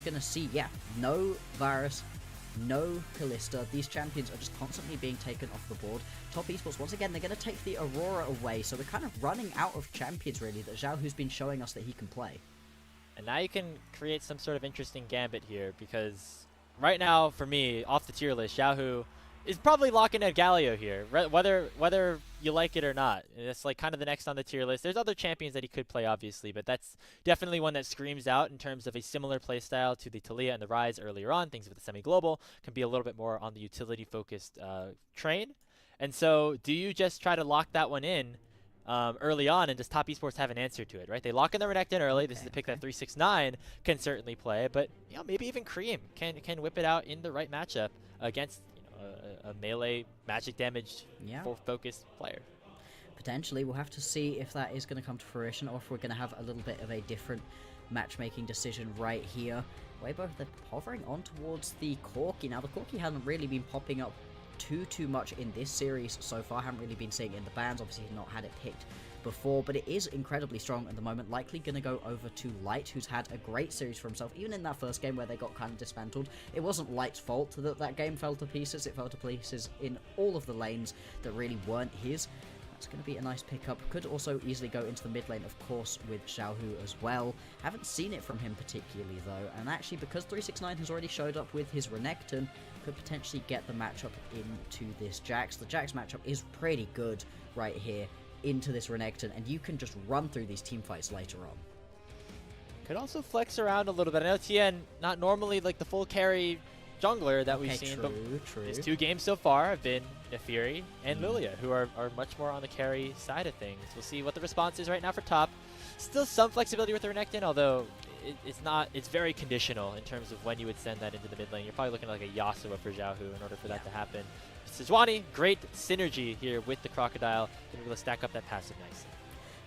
going to see, yeah, no Varus, no Kalista. These champions are just constantly being taken off the board. Top Esports, once again, they're going to take the Aurora away, so we're kind of running out of champions, really, that Xiaohu's been showing us that he can play. And now you can create some sort of interesting gambit here, because right now, for me, off the tier list, Xiaohu is probably locking at Galio here, whether you like it or not. It's like kind of the next on the tier list. There's other champions that he could play, obviously, but that's definitely one that screams out in terms of a similar playstyle to the Taliyah and the Ryze earlier on. Things with the semi-global can be a little bit more on the utility-focused train. And so do you just try to lock that one in early on, and does Top Esports have an answer to it, right? They lock in the Renekton early. This is a pick that 369 can certainly play, but you know, maybe even Creme can whip it out in the right matchup against a melee magic damage focused player. Potentially, we'll have to see if that is going to come to fruition, or if we're going to have a little bit of a different matchmaking decision right here. Weibo, they're hovering on towards the Corki. Now, the Corki hasn't really been popping up too much in this series so far. Haven't really been seeing it in the bans. Obviously, not had it picked before, but it is incredibly strong at the moment. Likely going to go over to Light, who's had a great series for himself. Even in that first game where they got kind of dismantled, it wasn't Light's fault that that game fell to pieces. It fell to pieces in all of the lanes that really weren't his. That's going to be a nice pickup. Could also easily go into the mid lane, of course, with Xiaohu as well. Haven't seen it from him particularly, though. And actually, because 369 has already showed up with his Renekton, could potentially get the matchup into this Jax. The Jax matchup is pretty good right here into this Renekton, and you can just run through these team fights later on. Could also flex around a little bit. I know Tian, not normally like the full carry jungler that we've seen, but his 2 games so far have been Nefiri and Lilia, who are much more on the carry side of things. We'll see what the response is right now for top. Still some flexibility with the Renekton, although it's very conditional in terms of when you would send that into the mid lane. You're probably looking at like a Yasuo for Xiaohu in order for that to happen. Sejuani, great synergy here with the Crocodile. Going to be able to stack up that passive nicely.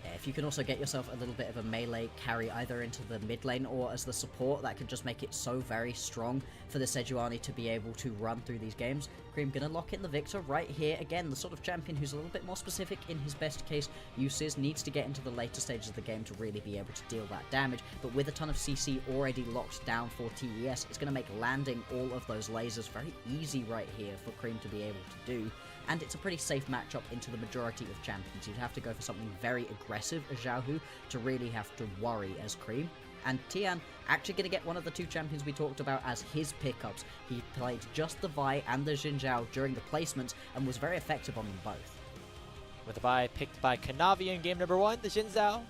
Yeah, if you can also get yourself a little bit of a melee carry either into the mid lane or as the support, that can just make it so very strong for the Sejuani to be able to run through these games. Creme gonna lock in the Victor right here. Again, the sort of champion who's a little bit more specific in his best case uses, needs to get into the later stages of the game to really be able to deal that damage, but with a ton of CC already locked down for TES, it's gonna make landing all of those lasers very easy right here for Creme to be able to do. And it's a pretty safe matchup into the majority of champions. You'd have to go for something very aggressive as Xiaohu to really have to worry as Creme. And Tian actually going to get one of the 2 champions we talked about as his pickups. He played just the Vi and the Xin Zhao during the placements and was very effective on them both. With the Vi picked by Kanavi in game number 1, the Xin Zhao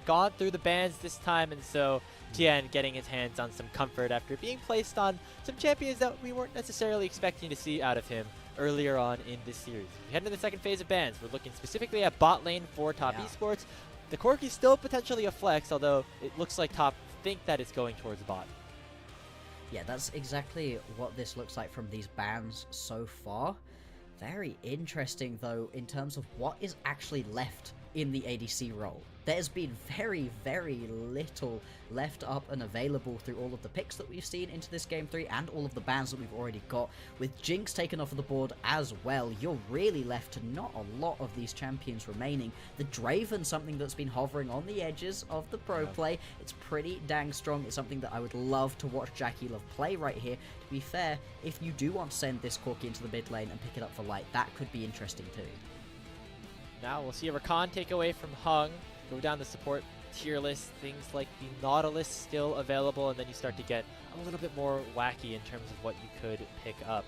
gone through the bans this time, and so Tian getting his hands on some comfort after being placed on some champions that we weren't necessarily expecting to see out of him earlier on in this series. We head into the second phase of bans. We're looking specifically at bot lane for Top Esports. The Corki's still potentially a flex, although it looks like Top think that it's going towards bot. Yeah, that's exactly what this looks like from these bans so far. Very interesting, though, in terms of what is actually left in the ADC role. There's been very little left up and available through all of the picks that we've seen into this Game 3 and all of the bans that we've already got. With Jinx taken off of the board as well, you're really left to not a lot of these champions remaining. The Draven, something that's been hovering on the edges of the pro play. It's pretty dang strong. It's something that I would love to watch JackeyLove play right here. To be fair, if you do want to send this Corki into the mid lane and pick it up for Light, that could be interesting too. Now we'll see a Rakan take away from Hung. Go down the support tier list, things like the Nautilus still available, and then you start to get a little bit more wacky in terms of what you could pick up.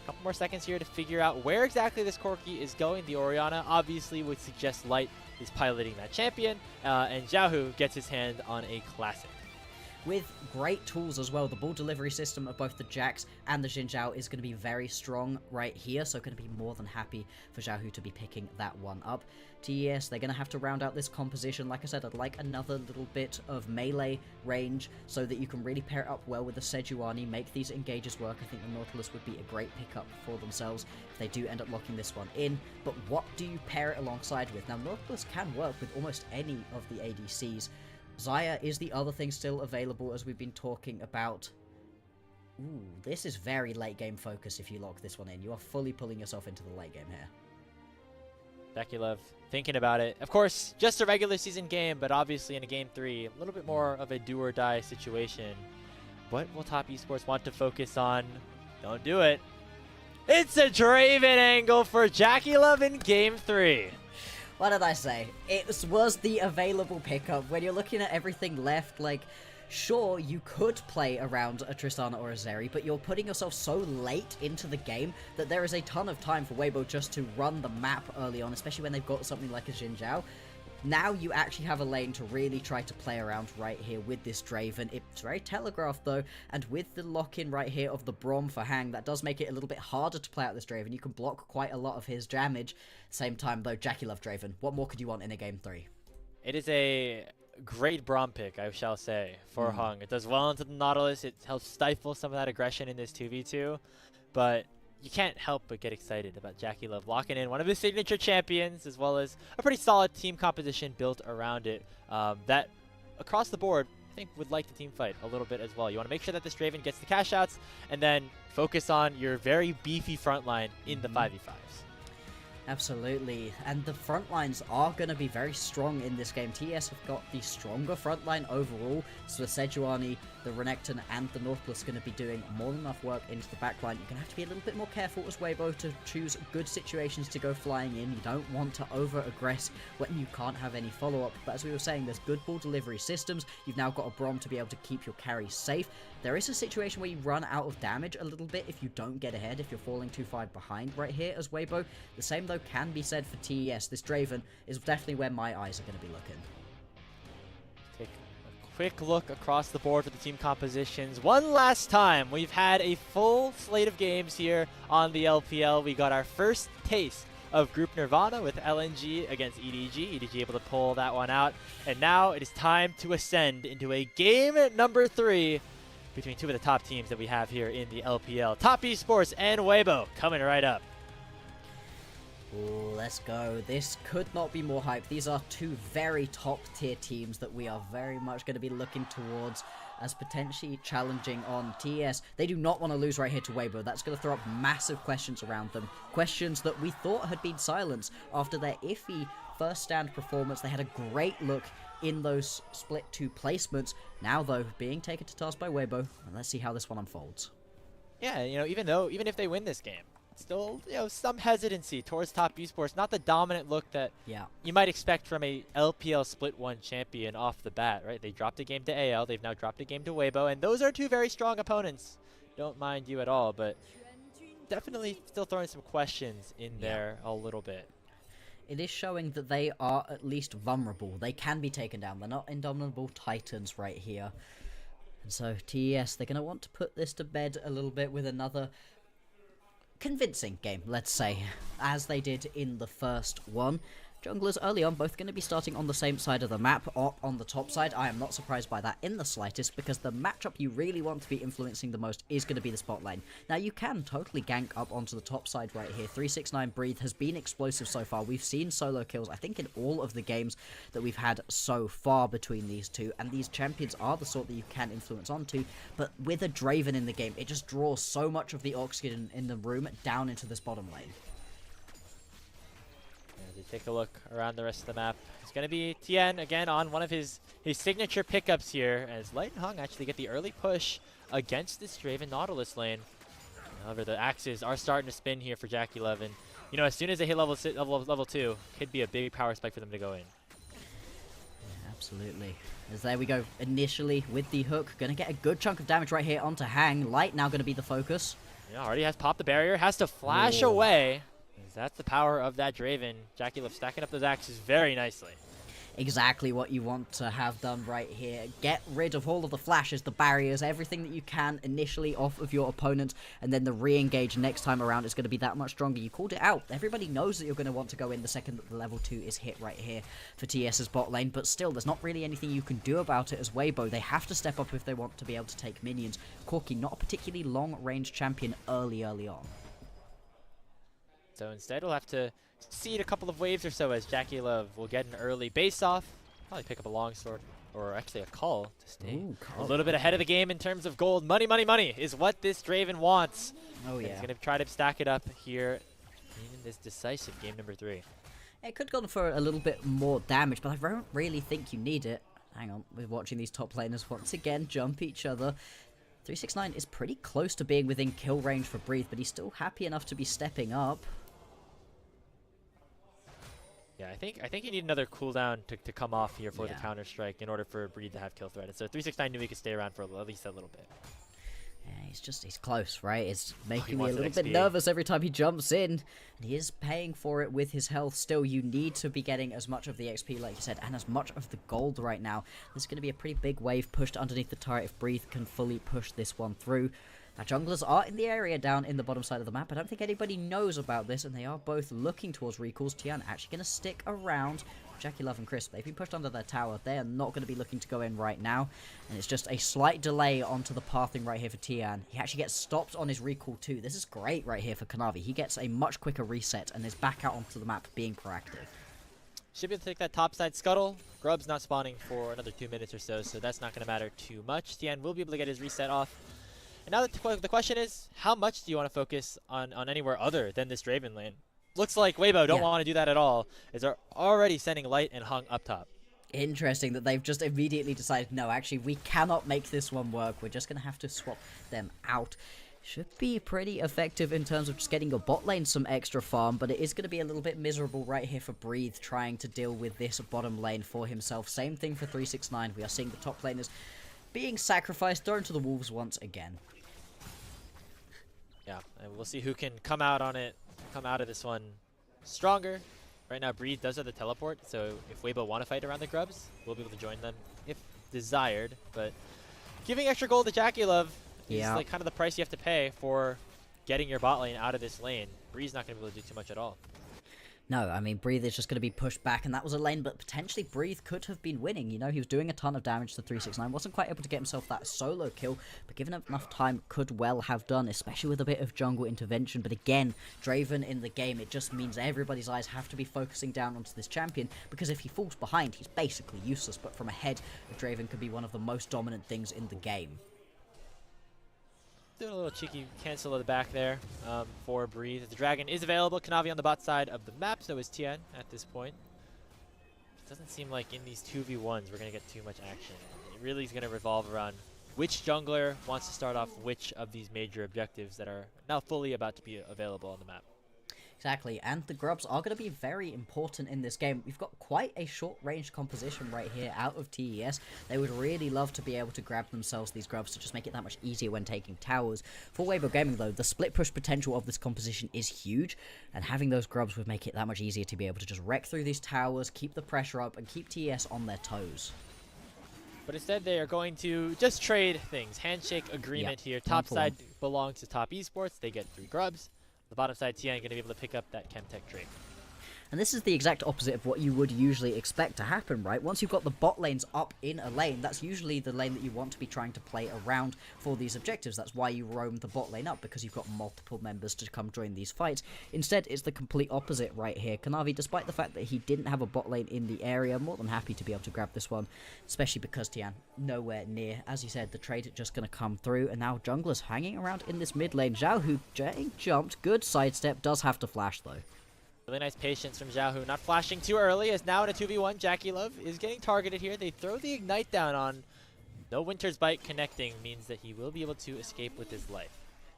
A couple more seconds here to figure out where exactly this Corki is going. The Orianna obviously would suggest Light is piloting that champion, and Xiaohu gets his hand on a classic. With great tools as well. The ball delivery system of both the Jax and the Xin Zhao is going to be very strong right here, so going to be more than happy for Xiaohu to be picking that one up. TES, they're going to have to round out this composition. Like I said, I'd like another little bit of melee range so that you can really pair it up well with the Sejuani, make these engages work. I think the Nautilus would be a great pickup for themselves if they do end up locking this one in. But what do you pair it alongside with? Now, Nautilus can work with almost any of the ADCs. Xayah is the other thing still available, as we've been talking about. Ooh, this is very late game focus if you lock this one in. You are fully pulling yourself into the late game here. JackeyLove thinking about it. Of course, just a regular season game, but obviously in a game 3, a little bit more of a do or die situation. What will Top Esports want to focus on? Don't do it. It's a Draven angle for JackeyLove in Game 3. What did I say? It was the available pickup. When you're looking at everything left, like, sure, you could play around a Tristana or a Zeri, but you're putting yourself so late into the game that there is a ton of time for Weibo just to run the map early on, especially when they've got something like a Xin Zhao. Now you actually have a lane to really try to play around right here with this Draven. It's very telegraphed though, and with the lock-in right here of the Braum for Hang, that does make it a little bit harder to play out this Draven. You can block quite a lot of his damage. Same time though, JackeyLove Draven. What more could you want in a Game 3? It is a great Braum pick, I shall say, for Hung. It does well into the Nautilus. It helps stifle some of that aggression in this 2v2, but you can't help but get excited about JackeyLove locking in one of his signature champions, as well as a pretty solid team composition built around it that, across the board, I think would like the team fight a little bit as well. You want to make sure that this Draven gets the cash outs, and then focus on your very beefy front line in the 5v5s. Absolutely, and the front lines are going to be very strong in this game. TES have got the stronger front line overall, so the Sejuani, the Renekton, and the Nautilus are going to be doing more than enough work into the back line. You're going to have to be a little bit more careful as Weibo to choose good situations to go flying in. You don't want to over-aggress when you can't have any follow-up, but as we were saying, there's good ball delivery systems. You've now got a Braum to be able to keep your carry safe. There is a situation where you run out of damage a little bit if you don't get ahead, if you're falling too far behind right here as Weibo. The same, though, can be said for TES. This Draven is definitely where my eyes are going to be looking. Take a quick look across the board for the team compositions. One last time, we've had a full slate of games here on the LPL. We got our first taste of Group Nirvana with LNG against EDG. EDG able to pull that one out. And now it is time to ascend into a game number 3 between two of the top teams that we have here in the LPL. Top Esports and Weibo coming right up. Ooh, let's go. This could not be more hype. These are two very top tier teams that we are very much going to be looking towards as potentially challenging on TES. They do not want to lose right here to Weibo. That's going to throw up massive questions around them. Questions that we thought had been silenced after their iffy first stand performance. They had a great look in those split 2 placements. Now though, being taken to task by Weibo, and let's see how this one unfolds. Yeah, you know, even if they win this game, still, you know, some hesitancy towards Top Esports. Not the dominant look that you might expect from a LPL Split 1 champion off the bat, right? They dropped a game to AL, they've now dropped a game to Weibo, and those are two very strong opponents. Don't mind you at all, but definitely still throwing some questions in there a little bit. It is showing that they are at least vulnerable. They can be taken down. They're not indomitable titans right here. And so TES, they're going to want to put this to bed a little bit with another convincing game, let's say, as they did in the first one. Junglers early on both going to be starting on the same side of the map, or on the top side. I am not surprised by that in the slightest, because the matchup you really want to be influencing the most is going to be the spot lane. Now, you can totally gank up onto the top side right here. 369 Breathe has been explosive so far. We've seen solo kills, I think, in all of the games that we've had so far between these two, and these champions are the sort that you can influence onto, but with a Draven in the game, it just draws so much of the oxygen in the room down into this bottom lane. Take a look around the rest of the map. It's going to be Tian again on one of his signature pickups here, as Light and Hung actually get the early push against this Draven Nautilus lane. However, the axes are starting to spin here for JackeyLove, and you know, as soon as they hit level 2, could be a big power spike for them to go in. Yeah, absolutely. As there we go, initially with the hook, going to get a good chunk of damage right here onto Hang. Light now going to be the focus. Yeah, already has popped the barrier, has to flash away. That's the power of that Draven. JackeyLove stacking up those axes very nicely. Exactly what you want to have done right here. Get rid of all of the flashes, the barriers, everything that you can initially off of your opponent, and then the re-engage next time around is going to be that much stronger. You called it out. Everybody knows that you're going to want to go in the second that the level 2 is hit right here for TS's bot lane, but still, there's not really anything you can do about it as Weibo. They have to step up if they want to be able to take minions. Corki, not a particularly long-range champion early on. So instead, we'll have to seed a couple of waves or so as JackeyLove will get an early base off. Probably pick up a longsword, or actually a call to stay a little bit ahead of the game in terms of gold. Money, money, money is what this Draven wants. Oh yeah. He's going to try to stack it up here in this decisive game number 3. It could have gone for a little bit more damage, but I don't really think you need it. Hang on, we're watching these top laners once again jump each other. 369 is pretty close to being within kill range for Breathe, but he's still happy enough to be stepping up. Yeah, I think you need another cooldown to come off here for the counter-strike in order for Breathe to have kill threat. And so 369 knew he could stay around for at least a little bit. Yeah, he's close, right? It's making me a little bit nervous every time he jumps in. And he is paying for it with his health. Still, you need to be getting as much of the XP, like you said, and as much of the gold right now. There's going to be a pretty big wave pushed underneath the turret if Breathe can fully push this one through. Now, junglers are in the area down in the bottom side of the map. I don't think anybody knows about this, and they are both looking towards recalls. Tian actually going to stick around. JackeyLove and Crisp, they've been pushed under their tower. They are not going to be looking to go in right now. And it's just a slight delay onto the pathing right here for Tian. He actually gets stopped on his recall too. This is great right here for Kanavi. He gets a much quicker reset and is back out onto the map being proactive. Should be able to take that topside scuttle. Grub's not spawning for another 2 minutes or so, so that's not going to matter too much. Tian will be able to get his reset off. And now the question is, how much do you want to focus on anywhere other than this Draven lane? Looks like Weibo don't want to do that at all, as they're already sending Light and Hung up top. Interesting that they've just immediately decided, no, actually, we cannot make this one work. We're just going to have to swap them out. Should be pretty effective in terms of just getting your bot lane some extra farm, but it is going to be a little bit miserable right here for Breathe, trying to deal with this bottom lane for himself. Same thing for 369. We are seeing the top laners being sacrificed, thrown to the wolves once again. Yeah, and we'll see who can come out on it, come out of this one stronger. Right now, Breathe does have the teleport, so if Weibo want to fight around the Grubs, we'll be able to join them if desired. But giving extra gold to JackeyLove is like kind of the price you have to pay for getting your bot lane out of this lane. Breeze's not going to be able to do too much at all. No, I mean, Breathe is just going to be pushed back, and that was a lane, but potentially Breathe could have been winning. You know, he was doing a ton of damage to 369, wasn't quite able to get himself that solo kill, but given enough time, could well have done, especially with a bit of jungle intervention. But again, Draven in the game, it just means everybody's eyes have to be focusing down onto this champion, because if he falls behind, he's basically useless, but from ahead, Draven could be one of the most dominant things in the game. Doing a little cheeky cancel of the back there for Breathe. The dragon is available. Kanavi on the bot side of the map, so is Tian at this point. It doesn't seem like in these 2v1s we're going to get too much action. It really is going to revolve around which jungler wants to start off which of these major objectives that are now fully about to be available on the map. Exactly, and the Grubs are going to be very important in this game. We've got quite a short-range composition right here out of TES. They would really love to be able to grab themselves these Grubs to just make it that much easier when taking towers. For Weibo Gaming, though, the split push potential of this composition is huge, and having those Grubs would make it that much easier to be able to just wreck through these towers, keep the pressure up, and keep TES on their toes. But instead, they are going to just trade things. Handshake agreement here. Top side belongs to Top Esports. They get 3 Grubs. The bottom side, Tian going to be able to pick up that Chemtech trade. And this is the exact opposite of what you would usually expect to happen, right? Once you've got the bot lanes up in a lane, that's usually the lane that you want to be trying to play around for these objectives. That's why you roam the bot lane up, because you've got multiple members to come join these fights. Instead, it's the complete opposite right here. Kanavi, despite the fact that he didn't have a bot lane in the area, more than happy to be able to grab this one, especially because Tian nowhere near. As you said, the trade is just going to come through, and now junglers hanging around in this mid lane. Xiaohu getting jumped, good sidestep, does have to flash though. Really nice patience from Xiaohu, not flashing too early, as now in a 2v1, JackeyLove is getting targeted here. They throw the Ignite down on. No Winter's Bite connecting means that he will be able to escape with his life.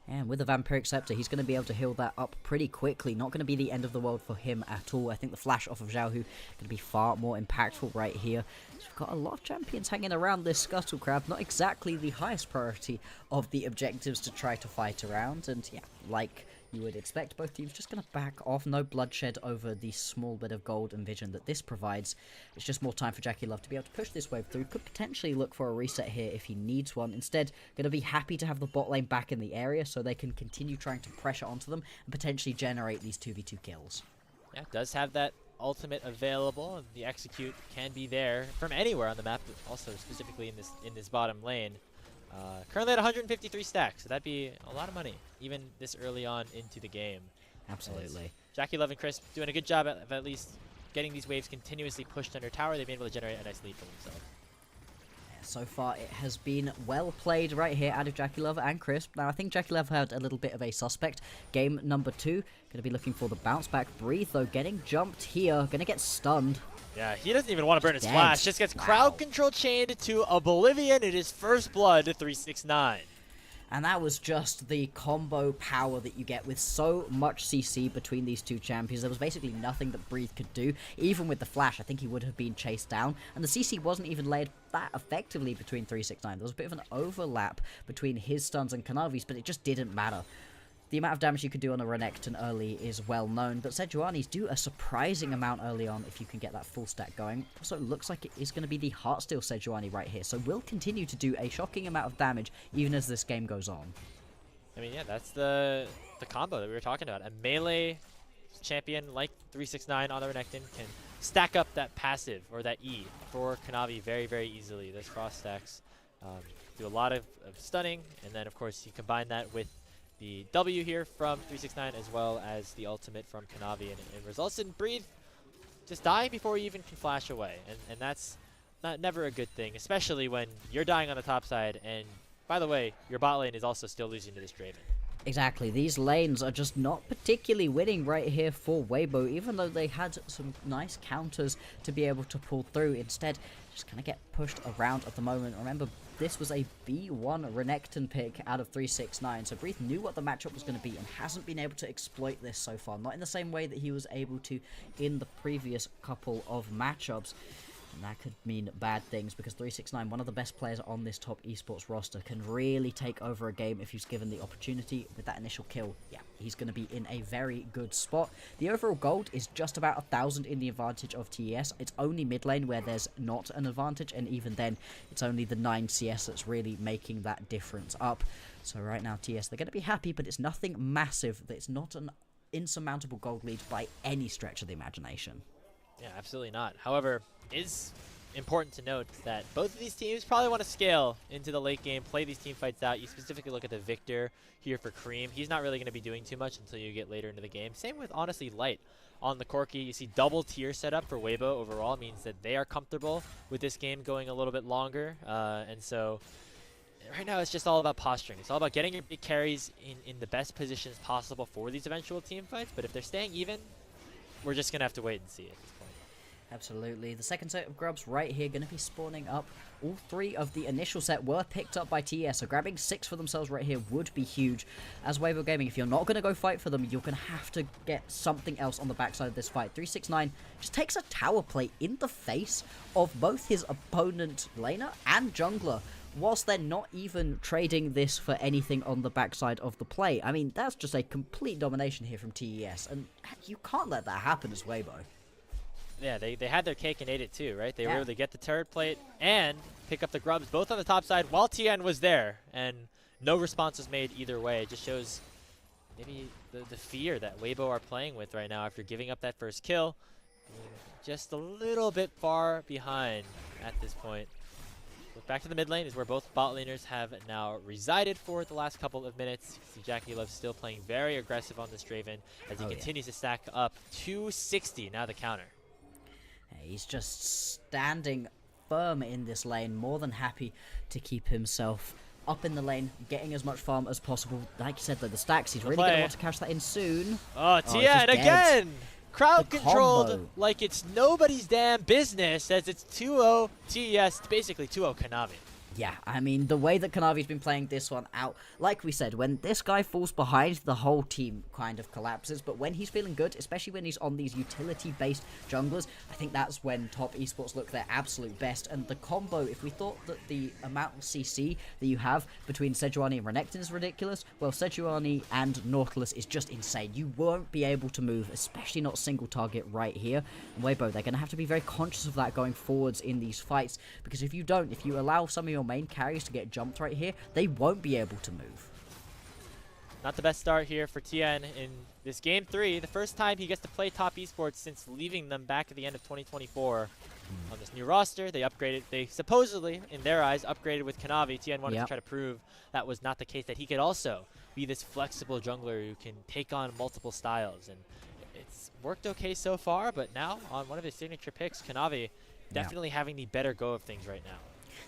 And with the Vampiric Scepter, he's going to be able to heal that up pretty quickly. Not going to be the end of the world for him at all. I think the flash off of Xiaohu going to be far more impactful right here. So we've got a lot of champions hanging around this Scuttle Crab. Not exactly the highest priority of the objectives to try to fight around. And yeah, like you would expect, both teams just going to back off. No bloodshed over the small bit of gold and vision that this provides. It's just more time for JackeyLove to be able to push this wave through. Could potentially look for a reset here if he needs one. Instead, going to be happy to have the bot lane back in the area so they can continue trying to pressure onto them and potentially generate these 2v2 kills. Yeah, does have that ultimate available, and the execute can be there from anywhere on the map, but also specifically in this bottom lane. Currently at 153 stacks, so that'd be a lot of money, even this early on into the game. Absolutely. JackeyLove and Crisp doing a good job at least getting these waves continuously pushed under tower. They've been able to generate a nice lead for themselves. So far, it has been well played right here out of JackeyLove and Crisp. Now, I think JackeyLove had a little bit of a suspect. Game number 2, going to be looking for the bounce back. Breathe, though, getting jumped here. Going to get stunned. Yeah, he doesn't even want to burn his flash. Just gets crowd control chained to Oblivion. It is first blood to 369. And that was just the combo power that you get with so much CC between these two champions. There was basically nothing that Breathe could do. Even with the flash, I think he would have been chased down. And the CC wasn't even laid that effectively between 369. There was a bit of an overlap between his stuns and Kanavi's, but it just didn't matter. The amount of damage you could do on a Renekton early is well known, but Sejuani's do a surprising amount early on if you can get that full stack going. Also, it looks like it is going to be the Heartsteel Sejuani right here, so will continue to do a shocking amount of damage even as this game goes on. I mean, yeah, that's the combo that we were talking about. A melee champion like 369 on the Renekton can stack up that passive, or that E, for Kanavi very, very easily. Those frost stacks do a lot of stunning, and then, of course, you combine that with the W here from 369 as well as the ultimate from Kanavi, and it results in Breathe just dying before you even can flash away, and that's never a good thing, especially when you're dying on the top side, and by the way, your bot lane is also still losing to this Draven. Exactly, these lanes are just not particularly winning right here for Weibo, even though they had some nice counters to be able to pull through. Instead, just kind of get pushed around at the moment. Remember, this was a B1 Renekton pick out of 369, so Breathe knew what the matchup was going to be and hasn't been able to exploit this so far. Not in the same way that he was able to in the previous couple of matchups. And that could mean bad things, because 369, one of the best players on this top esports roster, can really take over a game if he's given the opportunity. With that initial kill, yeah, he's going to be in a very good spot. The overall gold is just about 1,000 in the advantage of TES. It's only mid lane where there's not an advantage, and even then, it's only the 9 CS that's really making that difference up. So right now, TES, they're going to be happy, but it's nothing massive. It's not an insurmountable gold lead by any stretch of the imagination. Yeah, absolutely not. However, it is important to note that both of these teams probably want to scale into the late game, play these team fights out. You specifically look at the Victor here for Creme. He's not really going to be doing too much until you get later into the game. Same with, honestly, Light on the Corki. You see double tier setup for Weibo overall. It means that they are comfortable with this game going a little bit longer. And so right now it's just all about posturing. It's all about getting your big carries in the best positions possible for these eventual team fights. But if they're staying even, we're just going to have to wait and see at this point. Absolutely. The second set of grubs right here going to be spawning up. All 3 of the initial set were picked up by TES, so grabbing 6 for themselves right here would be huge. As Weibo Gaming, if you're not going to go fight for them, you're going to have to get something else on the backside of this fight. 369 just takes a tower play in the face of both his opponent laner and jungler, whilst they're not even trading this for anything on the backside of the play. I mean, that's just a complete domination here from TES, and you can't let that happen as Weibo. Yeah, they had their cake and ate it too, right? They were able to get the turret plate and pick up the grubs both on the top side while Tian was there, and no response was made either way. It just shows maybe the fear that Weibo are playing with right now after giving up that first kill. Just a little bit far behind at this point. But back to the mid lane is where both bot laners have now resided for the last couple of minutes. You see JackeyLove still playing very aggressive on this Draven as he continues to stack up 260 now the counter. He's just standing firm in this lane, more than happy to keep himself up in the lane, getting as much farm as possible. Like you said, though, the stacks, he's really going to want to cash that in soon. Oh, Tian again! Crowd controlled like it's nobody's damn business, as it's 2-0 TES, basically 2-0 Kanavi. Yeah, I mean, the way that Kanavi's been playing this one out, like we said, when this guy falls behind, the whole team kind of collapses. But when he's feeling good, especially when he's on these utility-based junglers, I think that's when top esports look their absolute best. And the combo, if we thought that the amount of CC that you have between Sejuani and Renekton is ridiculous, well, Sejuani and Nautilus is just insane. You won't be able to move, especially not single target right here. And Weibo, they're going to have to be very conscious of that going forwards in these fights, because if you don't, if you allow some of your main carries to get jumped right here, they won't be able to move. Not the best start here for Tian in this game 3. The first time he gets to play top esports since leaving them back at the end of 2024. On this new roster, they upgraded. They supposedly, in their eyes, upgraded with Kanavi. Tian wanted to try to prove that was not the case, that he could also be this flexible jungler who can take on multiple styles. And it's worked okay so far, but now on one of his signature picks, Kanavi definitely having the better go of things right now.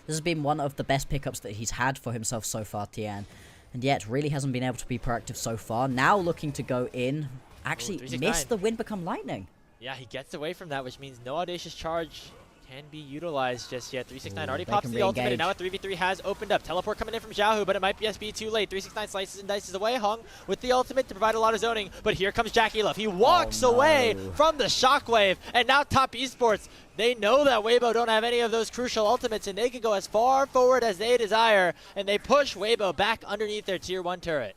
This has been one of the best pickups that he's had for himself so far, Tian. And yet, really hasn't been able to be proactive so far. Now looking to go in. Actually, missed the wind become lightning. Yeah, he gets away from that, which means no audacious charge can be utilized just yet. 369 already they pops can the ultimate, and re-engage. now a 3v3 has opened up. Teleport coming in from Xiaohu, but it might just be too late. 369 slices and dices away. Hung with the ultimate to provide a lot of zoning, but here comes JackeyLove. He walks away from the shockwave, and now Top Esports, they know that Weibo don't have any of those crucial ultimates, and they can go as far forward as they desire, and they push Weibo back underneath their tier 1 turret.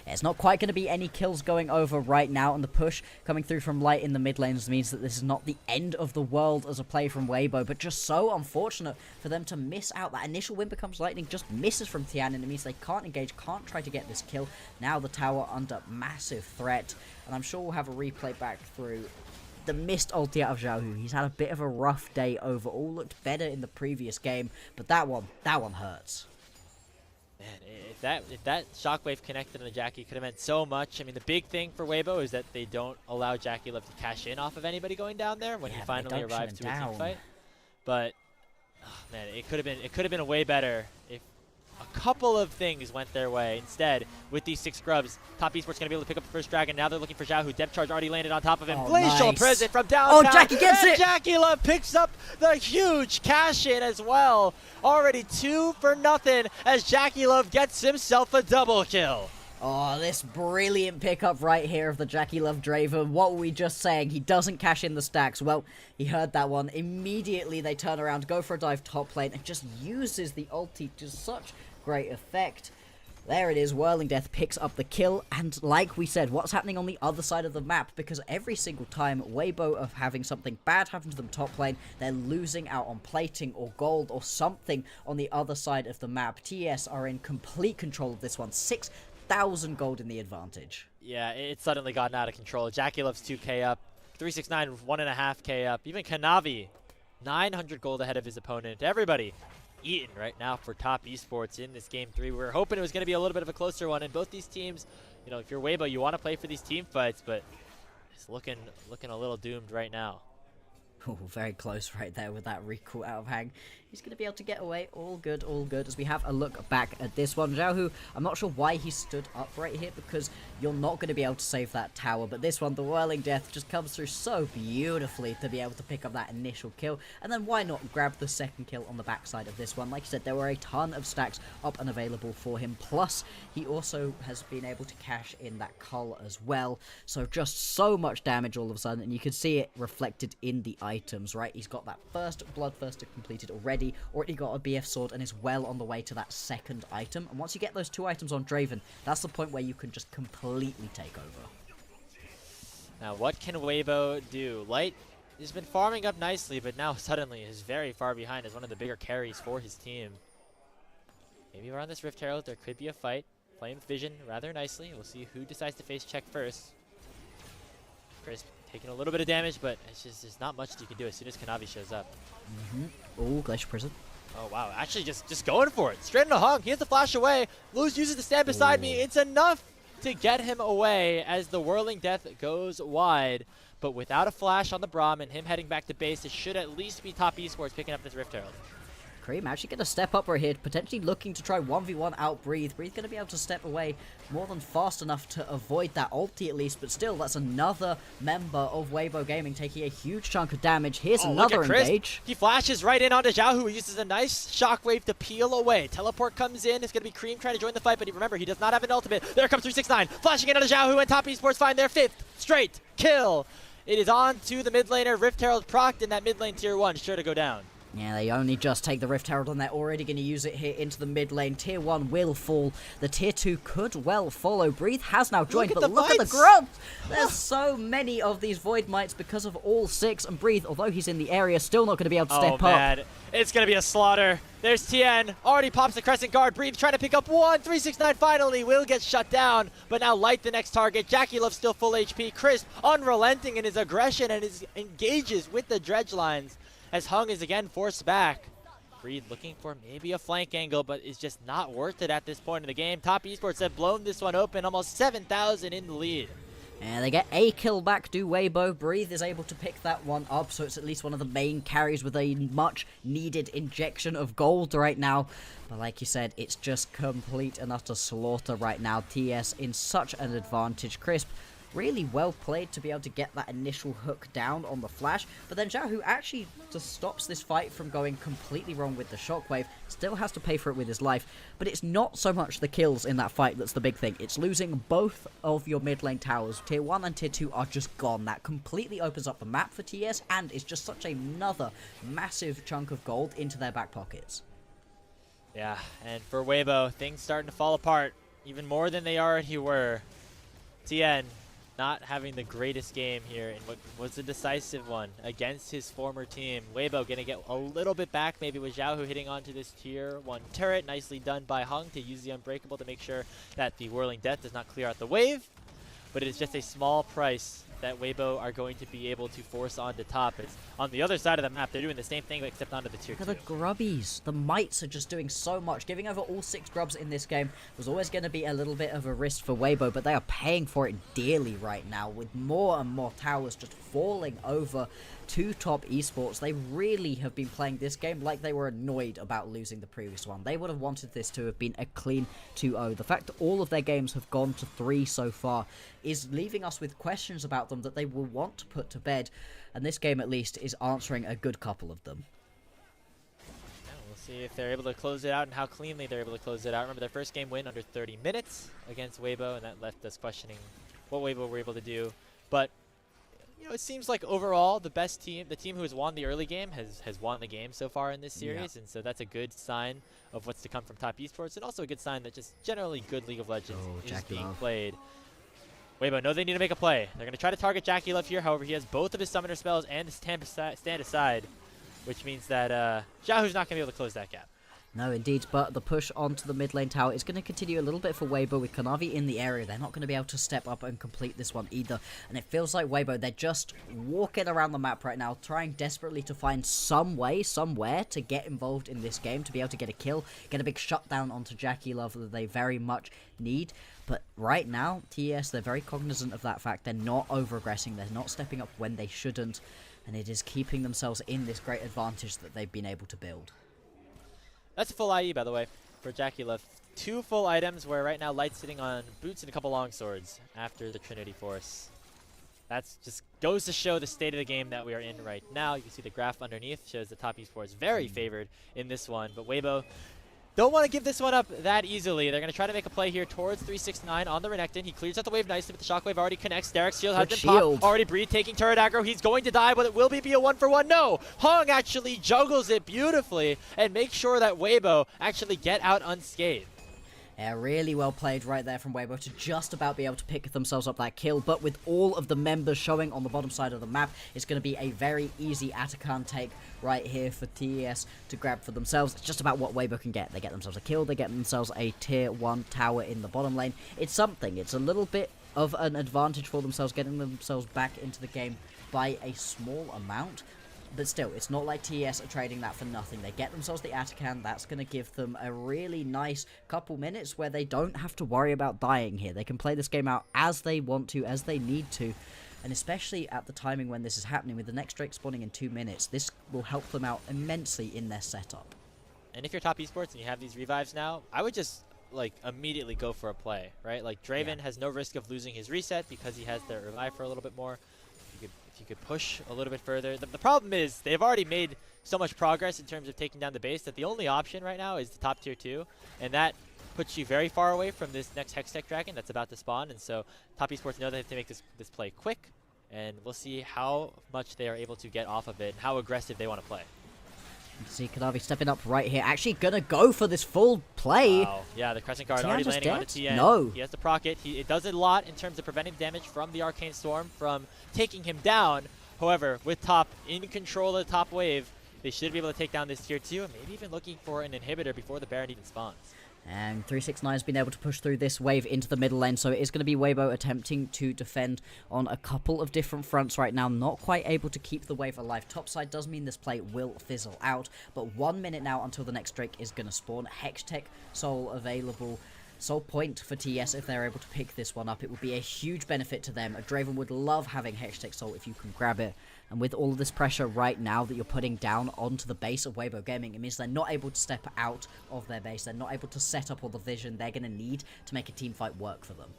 It's not quite going to be any kills going over right now, and the push coming through from Light in the mid lanes means that this is not the end of the world as a play from Weibo, but just so unfortunate for them to miss out. That initial win becomes lightning, just misses from Tian, and it means they can't engage, can't try to get this kill. Now the tower under massive threat, and I'm sure we'll have a replay back through the missed ulti out of Xiaohu. He's had a bit of a rough day overall, looked better in the previous game, but that one hurts. Man, if that shockwave connected on the Jackie could have meant so much. I mean, the big thing for Weibo is that they don't allow JackeyLove to cash in off of anybody going down there when he finally arrives to a team fight. But man, it could have been a way better if a couple of things went their way. Instead, with these 6 scrubs, Top Esports going to be able to pick up the first dragon. Now they're looking for Xiaohu. Depth charge already landed on top of him. Glacial Prison from downtown. Oh, Jackie gets it! JackeyLove picks up the huge cash in as well. Already 2 for nothing as JackeyLove gets himself a double kill. Oh, this brilliant pickup right here of the JackeyLove Draven. What were we just saying? He doesn't cash in the stacks. Well, he heard that one. Immediately they turn around, go for a dive top lane, and just uses the ulti to such great effect. There it is, Whirling Death picks up the kill, and like we said, what's happening on the other side of the map? Because every single time Weibo are having something bad happen to them top lane, they're losing out on plating or gold or something on the other side of the map. TES are in complete control of this one. 6,000 gold in the advantage. Yeah, it's suddenly gotten out of control. JackeyLove's 2k up, 369 1.5k up. Even Kanavi, 900 gold ahead of his opponent. Everybody eating right now for Top Esports in this game 3. We were hoping it was going to be a little bit of a closer one, and both these teams, you know, if you're Weibo, you want to play for these team fights, but it's looking a little doomed right now. Oh, very close right there with that recall out of Hang. He's going to be able to get away. All good, as we have a look back at this one. Xiaohu, I'm not sure why he stood up right here, because you're not going to be able to save that tower. But this one, the Whirling Death, just comes through so beautifully to be able to pick up that initial kill. And then why not grab the second kill on the backside of this one? Like I said, there were a ton of stacks up and available for him. Plus, he also has been able to cash in that cull as well. So just so much damage all of a sudden. And you can see it reflected in the items, right? He's got that first Bloodthirster completed already got a BF sword, and is well on the way to that second item. And once you get those 2 items on Draven, that's the point where you can just completely take over. Now, what can Weibo do? Light has been farming up nicely, but now suddenly is very far behind as one of the bigger carries for his team. Maybe around this Rift Herald, there could be a fight. Playing with Vision rather nicely. We'll see who decides to face check first. Crisp taking a little bit of damage, but it's just there's not much that you can do as soon as Kanavi shows up. Oh, Glacial Prison. Oh, wow. Actually, just going for it. Straight into Hung. He has to flash away. Luz uses the stand beside me. It's enough to get him away as the Whirling Death goes wide. But without a flash on the Braum and him heading back to base, it should at least be Top Esports picking up this Rift Herald. Creme actually going to step up right here, potentially looking to try 1v1 out Breathe. Breathe going to be able to step away more than fast enough to avoid that ulti at least, but still, that's another member of Weibo Gaming taking a huge chunk of damage. Here's another engage. He flashes right in onto Xiaohu. He uses a nice shockwave to peel away. Teleport comes in. It's going to be Creme trying to join the fight, but remember, he does not have an ultimate. There comes 369, flashing in onto Xiaohu, and Top Esports find their 5th straight kill. It is on to the mid laner. Rift Herald procced in that mid lane tier 1, sure to go down. Yeah, they only just take the Rift Herald, and they're already going to use it here into the mid lane. Tier 1 will fall. The Tier 2 could well follow. Breathe has now joined, but look at the grunt! There's so many of these Void Mites because of all 6, and Breathe, although he's in the area, still not going to be able to step up. It's going to be a slaughter. There's Tian, already pops the Crescent Guard. Breathe trying to pick up one. 369 finally will get shut down, but now Light the next target. JackeyLove still full HP. Crisp unrelenting in his aggression and his engages with the dredge lines as Hung is again forced back. Breathe looking for maybe a flank angle, but is just not worth it at this point in the game. Top Esports have blown this one open, almost 7,000 in the lead. And they get a kill back, do Weibo. Breathe is able to pick that one up, so it's at least one of the main carries with a much needed injection of gold right now. But like you said, it's just complete and utter slaughter right now. TS in such an advantage. Crisp Really well played to be able to get that initial hook down on the flash, but then Xiaohu actually just stops this fight from going completely wrong with the shockwave, still has to pay for it with his life, but it's not so much the kills in that fight that's the big thing. It's losing both of your mid lane towers. Tier 1 and Tier 2 are just gone. That completely opens up the map for TES, and it's just such another massive chunk of gold into their back pockets. Yeah, and for Weibo, things starting to fall apart even more than they already were. Tian not having the greatest game here in what was a decisive one against his former team. Weibo gonna get a little bit back, maybe with Xiaohu hitting onto this tier 1 turret. Nicely done by Hung to use the Unbreakable to make sure that the Whirling Death does not clear out the wave. But it is just a small price that Weibo are going to be able to force onto top. It's on the other side of the map. They're doing the same thing except onto the tier 2. The grubbies, the mites are just doing so much. Giving over all 6 grubs in this game was always going to be a little bit of a risk for Weibo, but they are paying for it dearly right now with more and more towers just falling over to top esports. They really have been playing this game like they were annoyed about losing the previous one. They would have wanted this to have been a clean 2-0. The fact that all of their games have gone to 3 so far is leaving us with questions about them that they will want to put to bed, and this game at least is answering a good couple of them. Yeah, we'll see if they're able to close it out and how cleanly they're able to close it out. Remember, their first game win under 30 minutes against Weibo, and that left us questioning what Weibo were able to do. But you know, it seems like overall the best team, the team who has won the early game, has won the game so far in this series, and so that's a good sign of what's to come from top esports, and also a good sign that just generally good League of Legends is being played. Weibo know they need to make a play. They're going to try to target JackeyLove here. However, he has both of his summoner spells and his stand aside, which means that Xiaohu's not going to be able to close that gap. No, indeed, but the push onto the mid lane tower is going to continue a little bit for Weibo with Kanavi in the area. They're not going to be able to step up and complete this one either. And it feels like Weibo, they're just walking around the map right now, trying desperately to find some way, somewhere to get involved in this game, to be able to get a kill, get a big shutdown onto JackeyLove that they very much need. But right now, TES, they're very cognizant of that fact. They're not over-aggressing. They're not stepping up when they shouldn't. And it is keeping themselves in this great advantage that they've been able to build. That's a full IE, by the way, for JackeyLove. 2 full items where right now Light's sitting on boots and a couple long swords after the Trinity Force. That's just goes to show the state of the game that we are in right now. You can see the graph underneath shows the top esports very favored in this one. But Weibo don't want to give this one up that easily. They're going to try to make a play here towards 369 on the Renekton. He clears out the wave nicely, but the shockwave already connects. Derek's shield has been popped. Already Breed taking turret aggro. He's going to die, but it will be a 1-for-1. No! Hung actually juggles it beautifully and makes sure that Weibo actually get out unscathed. Yeah, really well played right there from Weibo to just about be able to pick themselves up that kill, but with all of the members showing on the bottom side of the map, it's going to be a very easy Atakan take right here for TES to grab for themselves. It's just about what Weibo can get. They get themselves a kill, they get themselves a tier 1 tower in the bottom lane. It's something. It's a little bit of an advantage for themselves, getting themselves back into the game by a small amount. But still, it's not like TES are trading that for nothing. They get themselves the Atakan. That's going to give them a really nice couple minutes where they don't have to worry about dying here. They can play this game out as they want to, as they need to. And especially at the timing when this is happening, with the next Drake spawning in 2 minutes, this will help them out immensely in their setup. And if you're top esports and you have these revives now, I would just like immediately go for a play, right? Like Draven has no risk of losing his reset because he has the revive for a little bit more. You could push a little bit further. The problem is they've already made so much progress in terms of taking down the base that the only option right now is the top tier 2, and that puts you very far away from this next Hextech Dragon that's about to spawn. And so top esports know they have to make this play quick, and we'll see how much they are able to get off of it and how aggressive they want to play. See Kanavi stepping up right here, actually gonna go for this full play. Wow. Yeah, the Crescent Guard already landing on the Tian. No. He has the proc it. It does a lot in terms of preventing damage from the Arcane Storm from taking him down. However, with top in control of the top wave, they should be able to take down this tier 2 and maybe even looking for an inhibitor before the Baron even spawns. And 369 has been able to push through this wave into the middle lane, so it is going to be Weibo attempting to defend on a couple of different fronts right now, not quite able to keep the wave alive. Topside does mean this play will fizzle out, but 1 minute now until the next Drake is going to spawn. Hextech Soul available. Soul point for TES if they're able to pick this one up. It would be a huge benefit to them. A Draven would love having Hextech Soul if you can grab it. And with all of this pressure right now that you're putting down onto the base of Weibo Gaming, it means they're not able to step out of their base. They're not able to set up all the vision they're going to need to make a team fight work for them.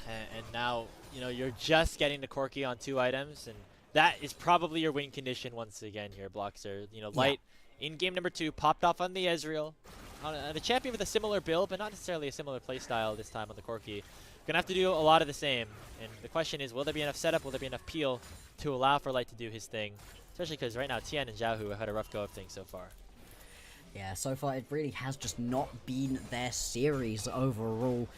And now, you know, you're just getting the Corki on 2 items, and that is probably your win condition once again here, Bloxer. You know, Light in game number 2 popped off on the Ezreal. The champion with a similar build, but not necessarily a similar playstyle this time on the Corki. Gonna have to do a lot of the same. And the question is, will there be enough setup, will there be enough peel to allow for Light to do his thing? Especially because right now Tian and Xiaohu have had a rough go of things so far. Yeah, so far it really has just not been their series overall.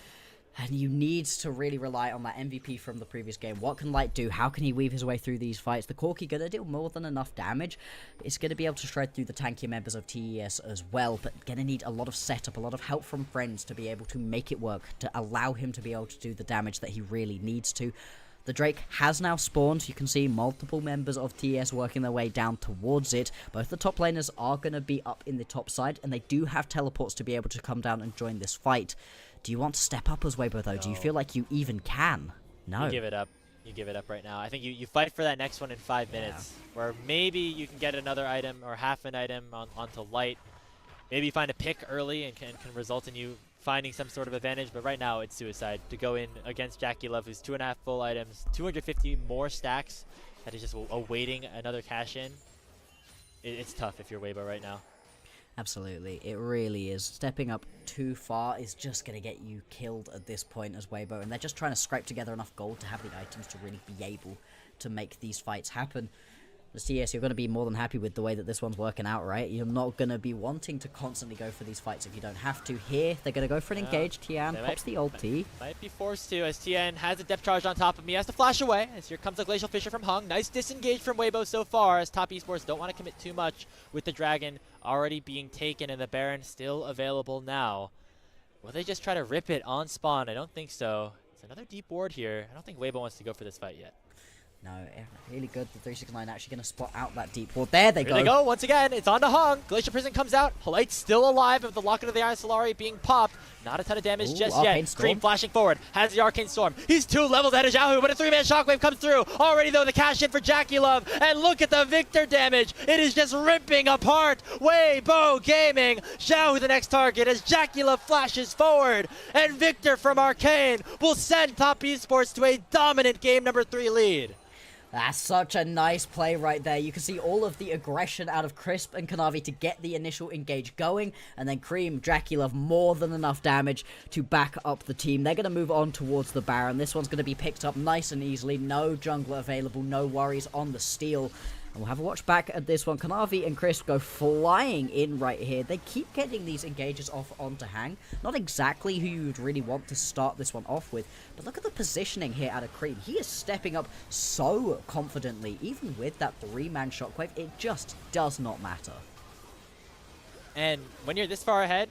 And you need to really rely on that MVP from the previous game. What can Light do? How can he weave his way through these fights? The Corki going to deal more than enough damage. It's going to be able to shred through the tankier members of TES as well, but going to need a lot of setup, a lot of help from friends to be able to make it work, to allow him to be able to do the damage that he really needs to. The Drake has now spawned. You can see multiple members of TES working their way down towards it. Both the top laners are going to be up in the top side, and they do have teleports to be able to come down and join this fight. Do you want to step up as Weibo, though? No. Do you feel like you even can? No. You give it up. You give it up right now. I think you fight for that next one in 5 minutes, where maybe you can get another item or half an item onto Light. Maybe you find a pick early and can result in you finding some sort of advantage, but right now it's suicide to go in against JackeyLove, who's 2.5 full items, 250 more stacks that is just awaiting another cash in. It's tough if you're Weibo right now. Absolutely, it really is. Stepping up too far is just going to get you killed at this point as Weibo, and they're just trying to scrape together enough gold to have the items to really be able to make these fights happen. As TES, you're going to be more than happy with the way that this one's working out, right? You're not going to be wanting to constantly go for these fights if you don't have to. Here, they're going to go for an engage. Tian pops the ulti. Might be forced to, as Tian has a depth charge on top of me, has to flash away, as here comes the Glacial Fissure from Hung. Nice disengage from Weibo so far, as top esports don't want to commit too much with the Dragon already being taken and the Baron still available now. Will they just try to rip it on spawn? I don't think so. It's another deep ward here. I don't think Weibo wants to go for this fight yet. No, really good. The 369 actually going to spot out that deep ward. There they go. Here they go once again. It's on to Hung. Glacier Prison comes out. Light's still alive with the Locket of the Iron Solari being popped. Not a ton of damage just yet. Creme flashing forward. Has the Arcane Storm. He's 2 levels ahead of Xiaohu, but a 3-man shockwave comes through. Already though the cash in for JackeyLove. And look at the Victor damage. It is just ripping apart Weibo Gaming. Xiaohu the next target as JackeyLove flashes forward. And Victor from Arcane will send top esports to a dominant game number 3 lead. That's such a nice play right there. You can see all of the aggression out of Crisp and Kanavi to get the initial engage going, and then Creme, JackeyLove, more than enough damage to back up the team. They're going to move on towards the Baron. This one's going to be picked up nice and easily. No jungler available, no worries on the steal. And we'll have a watch back at this one. Kanavi and Crisp go flying in right here. They keep getting these engages off onto Hang. Not exactly who you would really want to start this one off with, but look at the positioning here out of Creme. He is stepping up so confidently. Even with that 3-man shockwave, it just does not matter. And when you're this far ahead,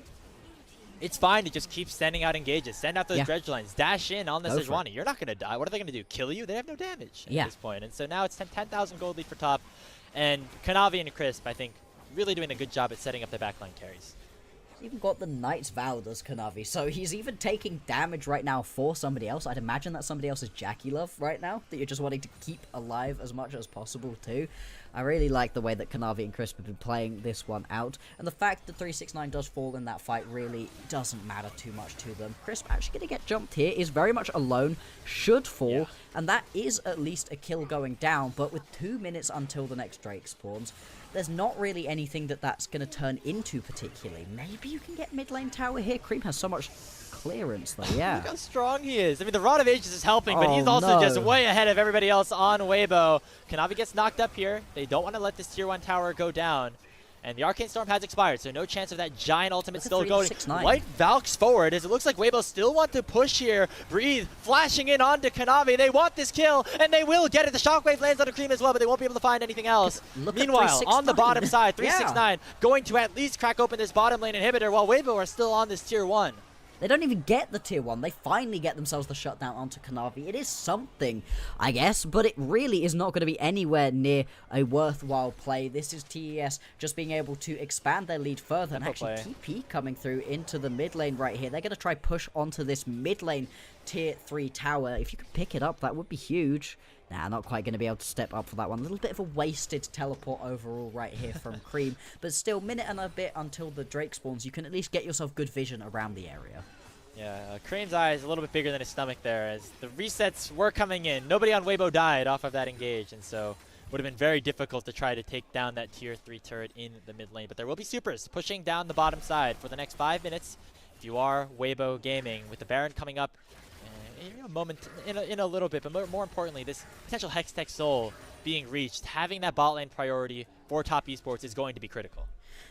it's fine to just keep sending out engages. Send out those dredge lines. Dash in on the Sejuani. You're not going to die. What are they going to do? Kill you? They have no damage at this point. And so now it's 10,000 gold lead for top. And Kanavi and Crisp, I think, really doing a good job at setting up their backline carries. He's even got the Knight's Vow, does Kanavi. So he's even taking damage right now for somebody else. I'd imagine that somebody else is JackeyLove right now, that you're just wanting to keep alive as much as possible too. I really like the way that Kanavi and Crisp have been playing this one out. And the fact that 369 does fall in that fight really doesn't matter too much to them. Crisp actually going to get jumped here, is very much alone, should fall, and that is at least a kill going down. But with 2 minutes until the next Drake spawns, there's not really anything that's going to turn into particularly. Maybe you can get mid lane tower here. Creme has so much clearance though, Look how strong he is. I mean, the Rod of Ages is helping, but he's also just way ahead of everybody else on Weibo. Kanavi gets knocked up here. They don't want to let this tier 1 tower go down. And the Arcane Storm has expired, so no chance of that giant ultimate still going. White Valks forward as it looks like Weibo still want to push here. Breathe, flashing in onto Kanavi. They want this kill, and they will get it. The Shockwave lands on Creme as well, but they won't be able to find anything else. Meanwhile, on the bottom side, 369 going to at least crack open this bottom lane inhibitor while Weibo are still on this tier 1. They don't even get the tier 1. They finally get themselves the shutdown onto Kanavi. It is something, I guess, but it really is not going to be anywhere near a worthwhile play. This is TES just being able to expand their lead further, and actually TP coming through into the mid lane right here. They're going to try push onto this mid lane tier 3 tower. If you could pick it up, that would be huge. Nah, not quite going to be able to step up for that one. A little bit of a wasted teleport overall right here from Creme. But still, minute and a bit until the Drake spawns. You can at least get yourself good vision around the area. Yeah, Creme's eye is a little bit bigger than his stomach there, as the resets were coming in. Nobody on Weibo died off of that engage, and so would have been very difficult to try to take down that tier 3 turret in the mid lane. But there will be supers pushing down the bottom side for the next 5 minutes. If you are Weibo Gaming, with the Baron coming up in a little bit, but more importantly, this potential Hextech Soul being reached, having that bot lane priority for top esports is going to be critical.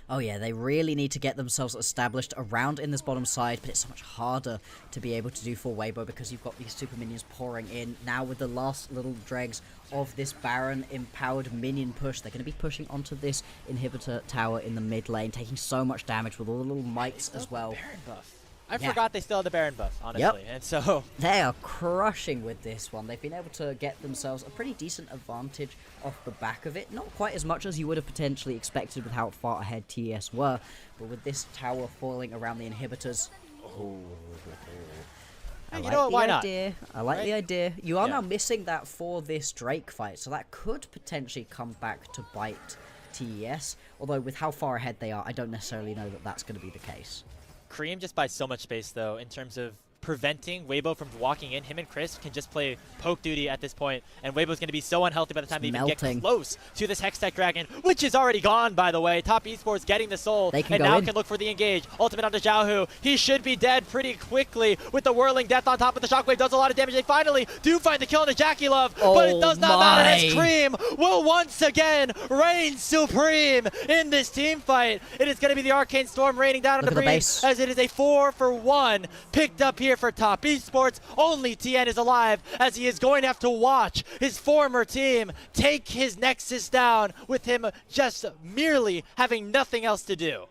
Oh yeah, they really need to get themselves established around in this bottom side, but it's so much harder to be able to do for Weibo because you've got these super minions pouring in. Now with the last little dregs of this Baron empowered minion push, they're going to be pushing onto this inhibitor tower in the mid lane, taking so much damage with all the little mites as well. Baron buff. I forgot they still have the Baron buff, honestly. Yep. And so they are crushing with this one. They've been able to get themselves a pretty decent advantage off the back of it. Not quite as much as you would have potentially expected with how far ahead TES were, but with this tower falling around the inhibitors. I like the why idea. Not? I like the idea. You are now missing that for this Drake fight, so that could potentially come back to bite TES. Although with how far ahead they are, I don't necessarily know that that's going to be the case. Creme just buys so much space, though, in terms of preventing Weibo from walking in. Him and Chris can just play poke duty at this point, and Weibo's going to be so unhealthy by the time they even get close to this Hextech Dragon, which is already gone, by the way. Top Esports getting the soul, and now can look for the engage. Ultimate onto Xiaohu. He should be dead pretty quickly with the whirling death on top of the shockwave. Does a lot of damage. They finally do find the kill on the JackeyLove, but it does not matter as Creme will once again reign supreme in this team fight. It is going to be the Arcane Storm raining down on the breeze, as it is a 4-for-1 picked up here for top esports. Only Tian is alive, as he is going to have to watch his former team take his Nexus down, with him just merely having nothing else to do.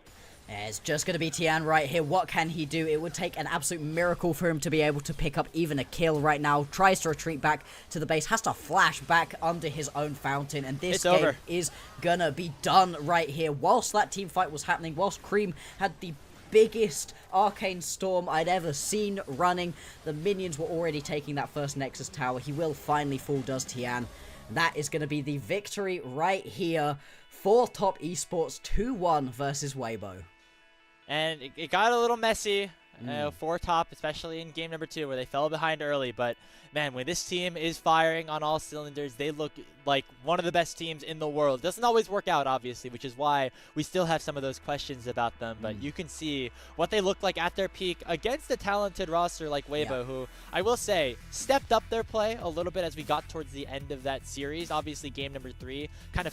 It's just going to be Tian right here. What can he do? It would take an absolute miracle for him to be able to pick up even a kill right now. Tries to retreat back to the base, has to flash back under his own fountain, and this game is going to be done right here. Whilst that team fight was happening, whilst Creme had the biggest Arcane Storm I'd ever seen running, the minions were already taking that first Nexus tower. He will finally fall, does Tian. That is going to be the victory right here for top esports, 2-1 versus Weibo. And it got a little messy for top, especially in game number 2, where they fell behind early. But man, when this team is firing on all cylinders, they look like one of the best teams in the world. Doesn't always work out, obviously, which is why we still have some of those questions about them. But you can see what they look like at their peak against a talented roster like Weibo, who I will say stepped up their play a little bit as we got towards the end of that series. Obviously, game number 3 kind of